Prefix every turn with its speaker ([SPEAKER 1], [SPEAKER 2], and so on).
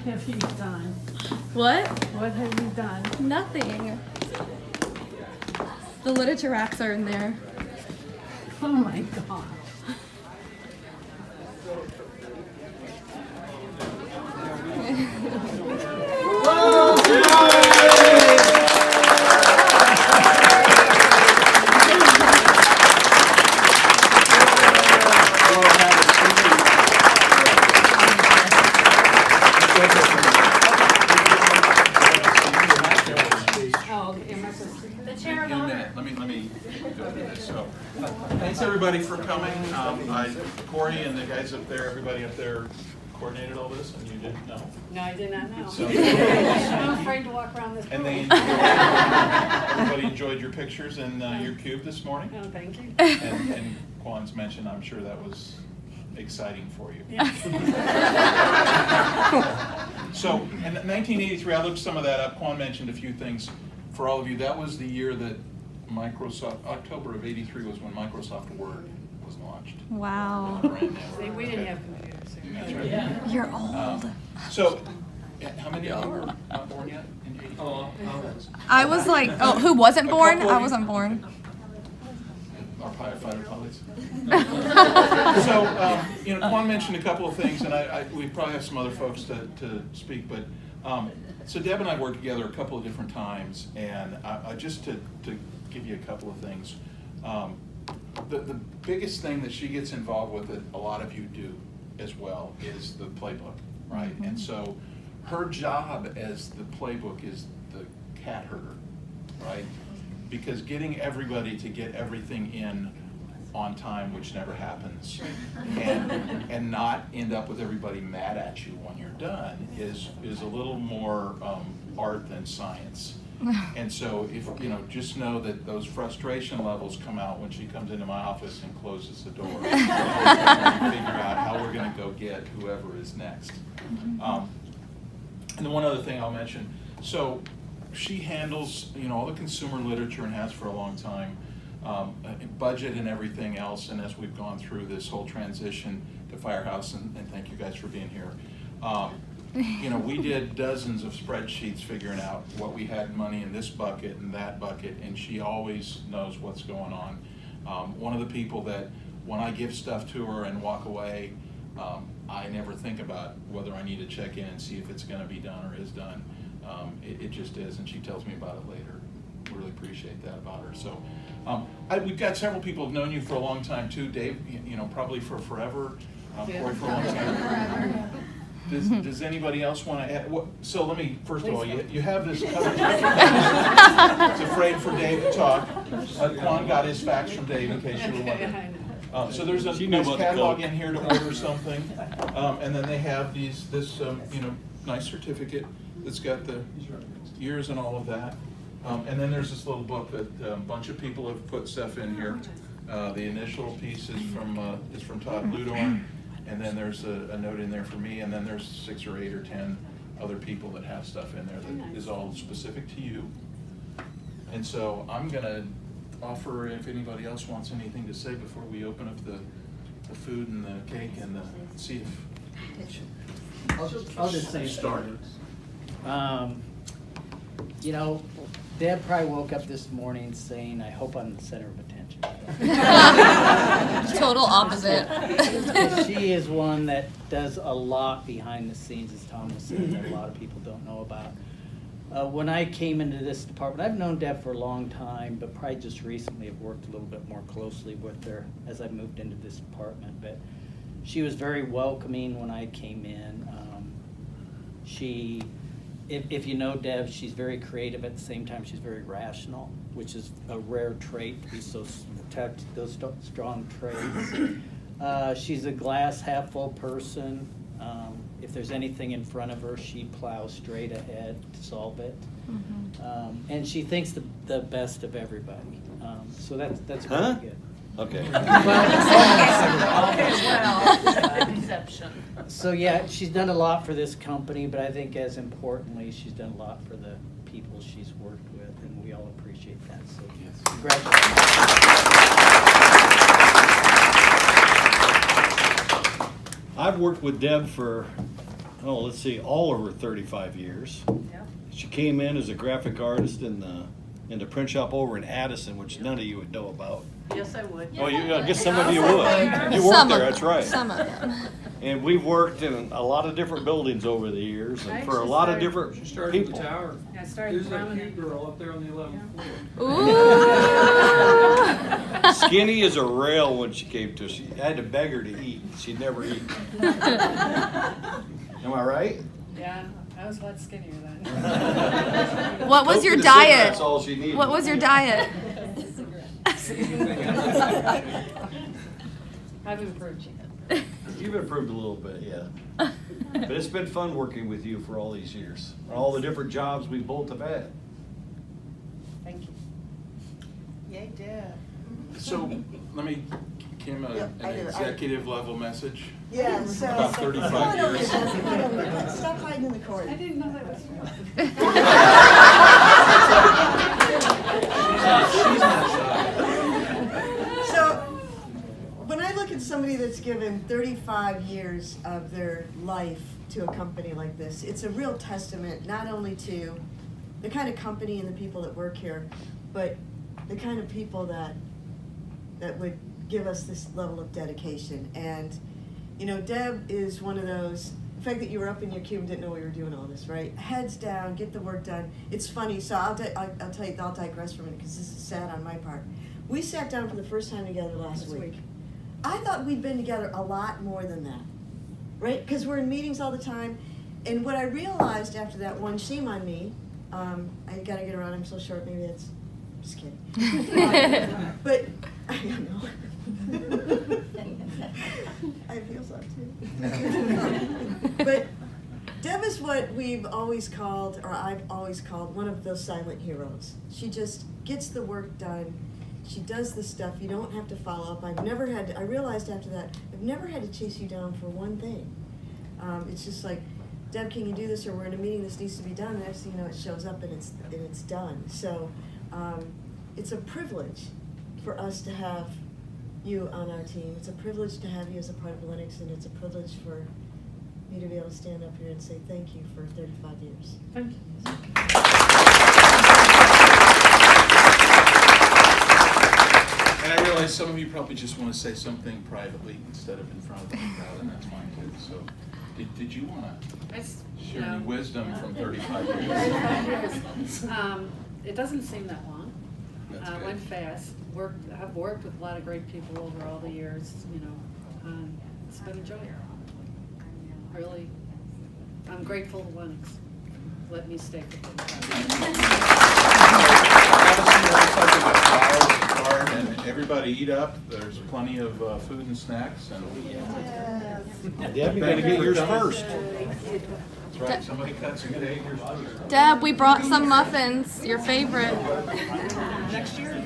[SPEAKER 1] have you done?
[SPEAKER 2] What?
[SPEAKER 1] What have you done?
[SPEAKER 2] Nothing. The literature racks are in there.
[SPEAKER 1] Oh my God.
[SPEAKER 3] In a minute, let me go through this. So, thanks everybody for coming. Corey and the guys up there, everybody up there coordinated all this, and you didn't know.
[SPEAKER 4] No, I did not know.
[SPEAKER 3] So-
[SPEAKER 4] I'm afraid to walk around this
[SPEAKER 3] And
[SPEAKER 4] building.
[SPEAKER 3] everybody enjoyed your pictures and your cube this morning.
[SPEAKER 4] Oh, thank you.
[SPEAKER 3] And Kwan's mentioned, I'm sure that was exciting for you.
[SPEAKER 4] Yeah.
[SPEAKER 3] So, in 1983, I looked some of that up. Kwan mentioned a few things. For all of you, that was the year that October of '83 was when Microsoft Word was launched.
[SPEAKER 2] Wow.
[SPEAKER 3] Brand new.
[SPEAKER 4] See, we didn't have computers here.
[SPEAKER 3] That's right.
[SPEAKER 2] You're old.
[SPEAKER 3] So, how many of you were not born yet in '83?
[SPEAKER 2] I was like, oh, who wasn't
[SPEAKER 3] A
[SPEAKER 2] born?
[SPEAKER 3] couple of
[SPEAKER 2] I
[SPEAKER 3] you.
[SPEAKER 2] wasn't born.
[SPEAKER 3] Our firefighter colleagues. So, Kwan mentioned a couple of things, and we probably have some other folks to speak, but, so Deb and I worked together a couple of different times, and just to give you a couple of things. The biggest thing that she gets involved with that a lot of you do as well is the playbook, right?
[SPEAKER 2] Mm-hmm.
[SPEAKER 3] And so her job as the playbook is the cat herder, right? Because getting everybody to get everything in on time, which never happens, and not end up with everybody mad at you when you're done is a little more art than science. And so if, just know that those frustration levels come out when she comes into my office and closes the door. And we figure out how we're gonna go get whoever is next. And then one other thing I'll mention, so she handles, all the consumer literature and has for a long time, budget and everything else, and as we've gone through this whole transition to Firehouse, and thank you guys for being here, we did dozens of spreadsheets figuring out what we had money in this bucket and that bucket, and she always knows what's going on. One of the people that when I give stuff to her and walk away, I never think about whether I need to check in and see if it's gonna be done or is done. It just is, and she tells me about it later. Really appreciate that about her. So, we've got several people who've known you for a long time too. Dave, probably for forever. Corey for a long time. Does anybody else want to add? So let me, first of all, you have this cover. It's afraid for Dave to talk. Kwan got his facts from Dave in case you were wondering. So there's a nice catalog in here to order something. And then they have this nice certificate that's got the years and all of that. And then there's this little book that a bunch of people have put stuff in here. The initial piece is from Todd Ludorn, and then there's a note in there for me, and then there's 6 or 8 or 10 other people that have stuff in there that is all specific to you. And so I'm gonna offer if anybody else wants anything to say before we open up the food and the cake and see if.
[SPEAKER 5] I'll just say
[SPEAKER 3] Start.
[SPEAKER 5] Deb probably woke up this morning saying, I hope I'm the center of attention.
[SPEAKER 2] Total opposite.
[SPEAKER 5] She is one that does a lot behind the scenes, as Tom was saying, that a lot of people don't know about. When I came into this department, I've known Deb for a long time, but probably just recently have worked a little bit more closely with her as I moved into this department. But she was very welcoming when I came in. If you know Deb, she's very creative. At the same time, she's very rational, which is a rare trait to be to have those strong traits. She's a glass half full person. If there's anything in front of her, she plows straight ahead to solve it. And she thinks the best of everybody. So that's very good.
[SPEAKER 6] Okay.
[SPEAKER 4] Exception.
[SPEAKER 5] So yeah, she's done a lot for this company, but I think as importantly, she's done a lot for the people she's worked with, and we all appreciate that. So congratulations.
[SPEAKER 6] I've worked with Deb for oh, let's see, all over 35 years.
[SPEAKER 4] Yep.
[SPEAKER 6] She came in as a graphic artist in the print shop over in Addison, which none of you would know about.
[SPEAKER 4] Yes, I would.
[SPEAKER 6] Oh, I guess some of you would. You worked
[SPEAKER 2] Some
[SPEAKER 6] there,
[SPEAKER 2] of
[SPEAKER 6] that's right.
[SPEAKER 2] Some of them.
[SPEAKER 6] And we've worked in a lot of different buildings over the years,
[SPEAKER 4] I
[SPEAKER 6] and for a
[SPEAKER 4] actually
[SPEAKER 6] lot of
[SPEAKER 4] started-
[SPEAKER 6] different
[SPEAKER 7] She started at the
[SPEAKER 6] people.
[SPEAKER 7] tower.
[SPEAKER 4] I started
[SPEAKER 7] There's that
[SPEAKER 4] prominent.
[SPEAKER 7] cute girl up there on the 11th floor.
[SPEAKER 2] Ooh.
[SPEAKER 6] Skinny as a rail when she came to us. She had to beg her to eat. She'd never eat. Am I right?
[SPEAKER 4] Yeah, I was a lot skinnier then.
[SPEAKER 2] What was
[SPEAKER 6] Coke
[SPEAKER 2] your
[SPEAKER 6] and a cigarette,
[SPEAKER 2] diet?
[SPEAKER 6] That's all she needed.
[SPEAKER 2] What was your diet?
[SPEAKER 4] I've improved.
[SPEAKER 6] You've improved a little bit, yeah. But it's been fun working with you for all these years. All the different jobs we both have had.
[SPEAKER 4] Thank you.
[SPEAKER 8] Yay, Deb.
[SPEAKER 3] So, let me, Kim,
[SPEAKER 8] Yeah, I
[SPEAKER 3] an
[SPEAKER 8] do.
[SPEAKER 3] executive level message.
[SPEAKER 8] Yeah, so.
[SPEAKER 3] About 35
[SPEAKER 8] Come on over
[SPEAKER 3] years.
[SPEAKER 8] here, Deb. Come on over here. Stop hiding in the corner.
[SPEAKER 4] I didn't know that was real.
[SPEAKER 8] So, when I look at somebody that's given 35 years of their life to a company like this, it's a real testament not only to the kind of company and the people that work here, but the kind of people that would give us this level of dedication. And, you know, Deb is one of those, the fact that you were up in your cube and didn't know we were doing all this, right? Heads down, get the work done. It's funny, so I'll tell you, I'll digress for a minute because this is sad on my part. We sat down for the first time together last week. I thought we'd been together a lot more than that, right? Because we're in meetings all the time. And what I realized after that one, shame on me, I gotta get around, I'm so short, maybe that's, just kidding. But, I don't know. I have heels on too. But Deb is what we've always called, or I've always called, one of those silent heroes. She just gets the work done. She does the stuff. You don't have to follow up. I realized after that, I've never had to chase you down for one thing. It's just like, Deb, can you do this? Or we're in a meeting, this needs to be done. And next thing you know, it shows up and it's done. So it's a privilege for us to have you on our team. It's a privilege to have you as a part of Lennox, and it's a privilege for me to be able to stand up here and say thank you for 35 years.
[SPEAKER 4] Thank you.
[SPEAKER 3] And I realize some of you probably just want to say something privately instead of in front of the crowd, and that's fine too. So, did you want to share any wisdom from 35 years?
[SPEAKER 4] It doesn't seem that long.
[SPEAKER 3] That's good.
[SPEAKER 4] Went fast. I've worked with a lot of great people over all the years, you know. It's been a joy. Really, I'm grateful to Lennox. Let me stay for 35 years.
[SPEAKER 3] And everybody eat up. There's plenty of food and snacks. And
[SPEAKER 6] Deb, you gotta get yours first.
[SPEAKER 3] that's right. Somebody cut some good egg yours first.
[SPEAKER 2] Deb, we brought some muffins, your favorite.
[SPEAKER 4] Next year?